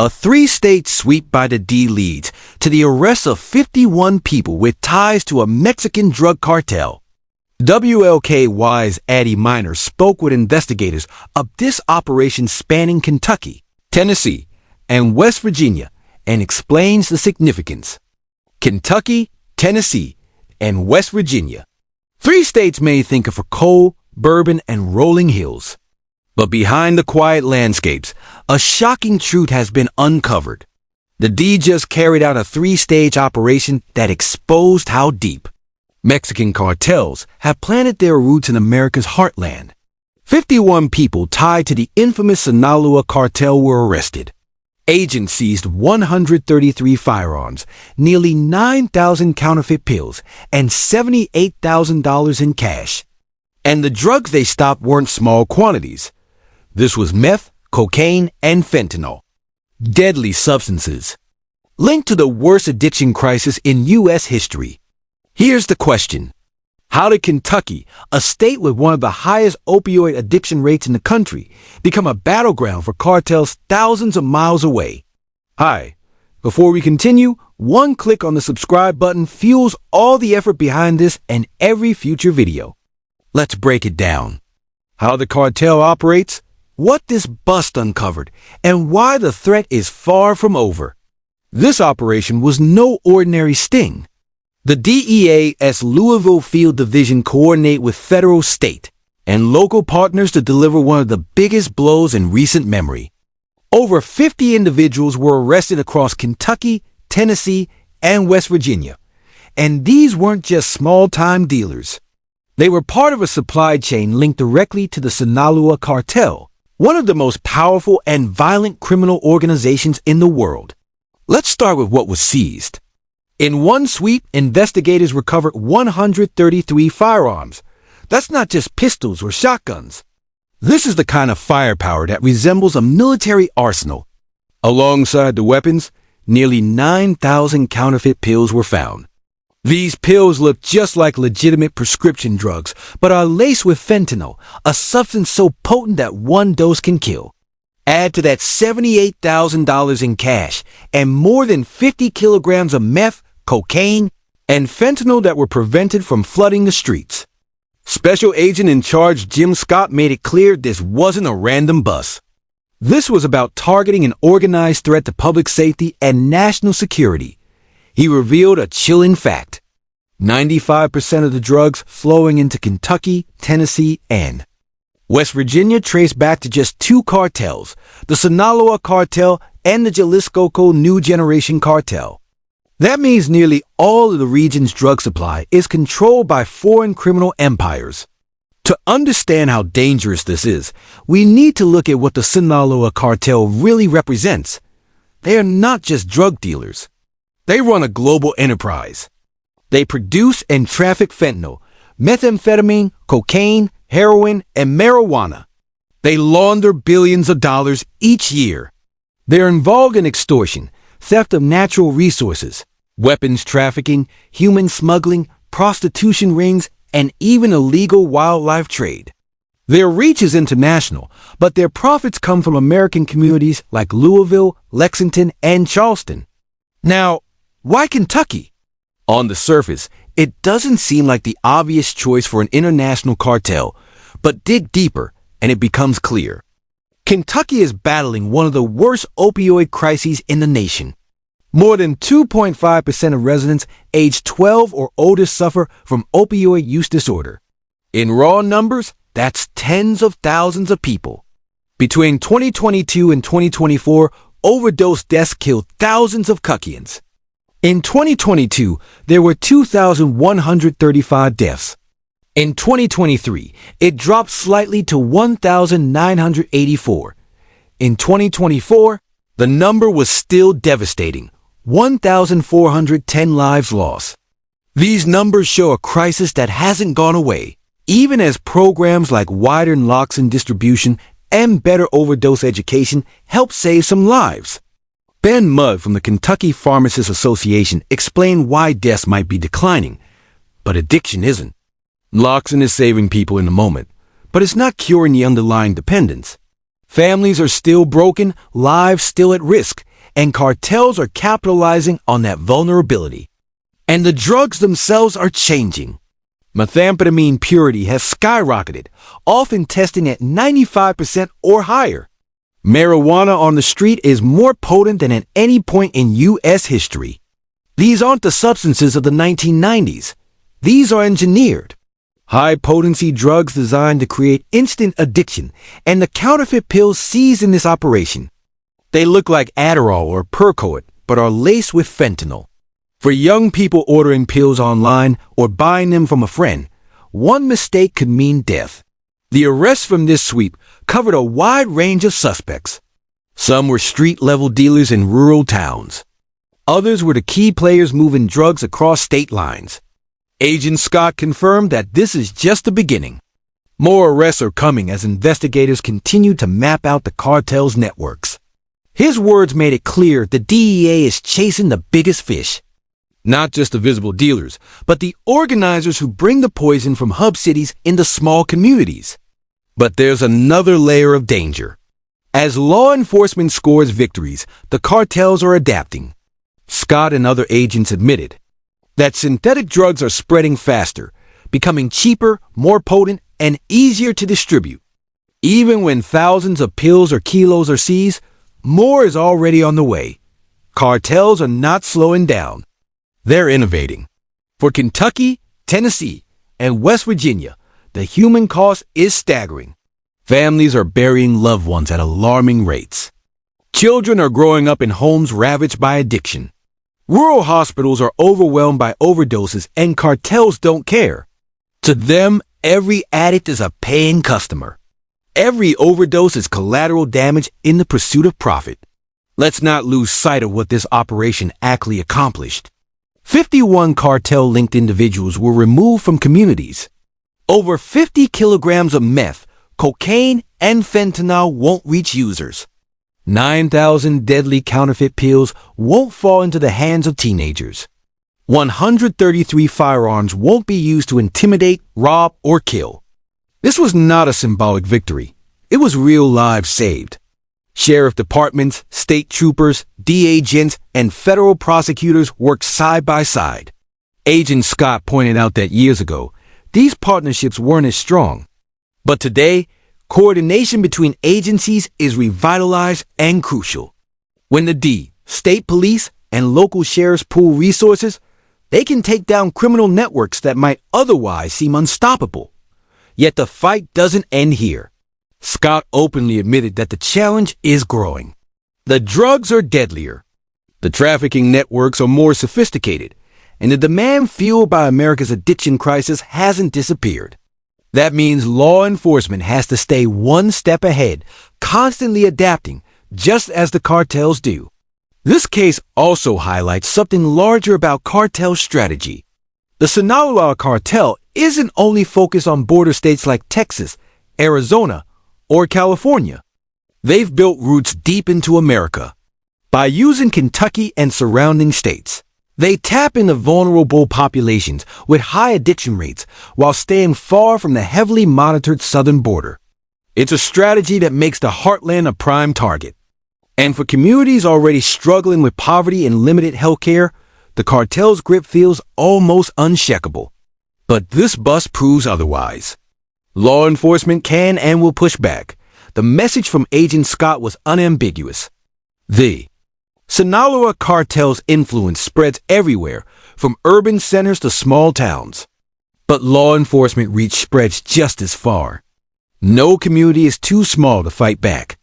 A three-state sweep by the DEA leads to the arrest of 51 people with ties to a Mexican drug cartel. WLKY's Addie Miner spoke with investigators of this operation spanning Kentucky, Tennessee, and West Virginia and explains the significance. Kentucky, Tennessee, and West Virginia. Three states may think of for coal, bourbon, and rolling hills. But behind the quiet landscapes, a shocking truth has been uncovered. The DEA just carried out a three-stage operation that exposed how deep Mexican cartels have planted their roots in America's heartland. 51 people tied to the infamous Sinaloa cartel were arrested. Agents seized 133 firearms, nearly 9,000 counterfeit pills, and $78,000 in cash. And the drugs they stopped weren't small quantities. This was meth, cocaine, and fentanyl. Deadly substances. Linked to the worst addiction crisis in U.S. history. Here's the question. How did Kentucky, a state with one of the highest opioid addiction rates in the country, become a battleground for cartels thousands of miles away? Hi. Before we continue, one click on the subscribe button fuels all the effort behind this and every future video. Let's break it down. How the cartel operates, what this bust uncovered, and why the threat is far from over. This operation was no ordinary sting. The DEA's Louisville Field Division coordinate with federal, state, and local partners to deliver one of the biggest blows in recent memory. Over 50 individuals were arrested across Kentucky, Tennessee, and West Virginia. And these weren't just small-time dealers. They were part of a supply chain linked directly to the Sinaloa cartel, one of the most powerful and violent criminal organizations in the world. Let's start with what was seized. In one sweep, investigators recovered 133 firearms. That's not just pistols or shotguns. This is the kind of firepower that resembles a military arsenal. Alongside the weapons, nearly 9,000 counterfeit pills were found. These pills look just like legitimate prescription drugs, but are laced with fentanyl, a substance so potent that one dose can kill. Add to that $78,000 in cash and more than 50 kilograms of meth, cocaine, and fentanyl that were prevented from flooding the streets. Special Agent in Charge Jim Scott made it clear this wasn't a random bust. This was about targeting an organized threat to public safety and national security. He revealed a chilling fact. 95% of the drugs flowing into Kentucky, Tennessee, and West Virginia traced back to just two cartels, the Sinaloa cartel and the Jalisco New Generation cartel. That means nearly all of the region's drug supply is controlled by foreign criminal empires. To understand how dangerous this is, we need to look at what the Sinaloa cartel really represents. They are not just drug dealers. They run a global enterprise. They produce and traffic fentanyl, methamphetamine, cocaine, heroin, and marijuana. They launder billions of dollars each year. They are involved in extortion, theft of natural resources, weapons trafficking, human smuggling, prostitution rings, and even illegal wildlife trade. Their reach is international, but their profits come from American communities like Louisville, Lexington, and Charleston. Now, why Kentucky? On the surface, it doesn't seem like the obvious choice for an international cartel, but dig deeper and it becomes clear. Kentucky is battling one of the worst opioid crises in the nation. More than 2.5% of residents aged 12 or older suffer from opioid use disorder. In raw numbers, that's tens of thousands of people. Between 2022 and 2024, overdose deaths killed thousands of Kentuckians. In 2022, there were 2,135 deaths. In 2023, it dropped slightly to 1,984. In 2024, the number was still devastating, 1,410 lives lost. These numbers show a crisis that hasn't gone away, even as programs like wider naloxone distribution and better overdose education help save some lives. Ben Mudd from the Kentucky Pharmacists Association explained why deaths might be declining, but addiction isn't. Naloxone is saving people in the moment, but it's not curing the underlying dependence. Families are still broken, lives still at risk, and cartels are capitalizing on that vulnerability. And the drugs themselves are changing. Methamphetamine purity has skyrocketed, often testing at 95% or higher. Marijuana on the street is more potent than at any point in U.S. history. These aren't the substances of the 1990s. These are engineered. High-potency drugs designed to create instant addiction, and the counterfeit pills seized in this operation. They look like Adderall or Percocet, but are laced with fentanyl. For young people ordering pills online or buying them from a friend, one mistake could mean death. The arrests from this sweep covered a wide range of suspects. Some were street-level dealers in rural towns. Others were the key players moving drugs across state lines. Agent Scott confirmed that this is just the beginning. More arrests are coming as investigators continue to map out the cartel's networks. His words made it clear the DEA is chasing the biggest fish. Not just the visible dealers, but the organizers who bring the poison from hub cities into small communities. But there's another layer of danger. As law enforcement scores victories, the cartels are adapting. Scott and other agents admitted that synthetic drugs are spreading faster, becoming cheaper, more potent, and easier to distribute. Even when thousands of pills or kilos are seized, more is already on the way. Cartels are not slowing down. They're innovating. For Kentucky, Tennessee, and West Virginia, the human cost is staggering. Families are burying loved ones at alarming rates. Children are growing up in homes ravaged by addiction. Rural hospitals are overwhelmed by overdoses, and cartels don't care. To them, every addict is a paying customer. Every overdose is collateral damage in the pursuit of profit. Let's not lose sight of what this operation actually accomplished. 51 cartel-linked individuals were removed from communities. Over 50 kilograms of meth, cocaine, and fentanyl won't reach users. 9,000 deadly counterfeit pills won't fall into the hands of teenagers. 133 firearms won't be used to intimidate, rob, or kill. This was not a symbolic victory. It was real lives saved. Sheriff departments, state troopers, DEA agents, and federal prosecutors worked side by side. Agent Scott pointed out that years ago, these partnerships weren't as strong. But today, coordination between agencies is revitalized and crucial. When the DEA, state police, and local sheriffs pool resources, they can take down criminal networks that might otherwise seem unstoppable. Yet the fight doesn't end here. Scott openly admitted that the challenge is growing. The drugs are deadlier. The trafficking networks are more sophisticated, and the demand fueled by America's addiction crisis hasn't disappeared. That means law enforcement has to stay one step ahead, constantly adapting, just as the cartels do. This case also highlights something larger about cartel strategy. The Sinaloa cartel isn't only focused on border states like Texas, Arizona, or California. They've built roots deep into America. By using Kentucky and surrounding states, they tap into vulnerable populations with high addiction rates while staying far from the heavily monitored southern border. It's a strategy that makes the heartland a prime target. And for communities already struggling with poverty and limited health care, the cartel's grip feels almost unshakable. But this bust proves otherwise. Law enforcement can and will push back. The message from Agent Scott was unambiguous. The Sinaloa cartel's influence spreads everywhere, from urban centers to small towns. But law enforcement reach spreads just as far. No community is too small to fight back.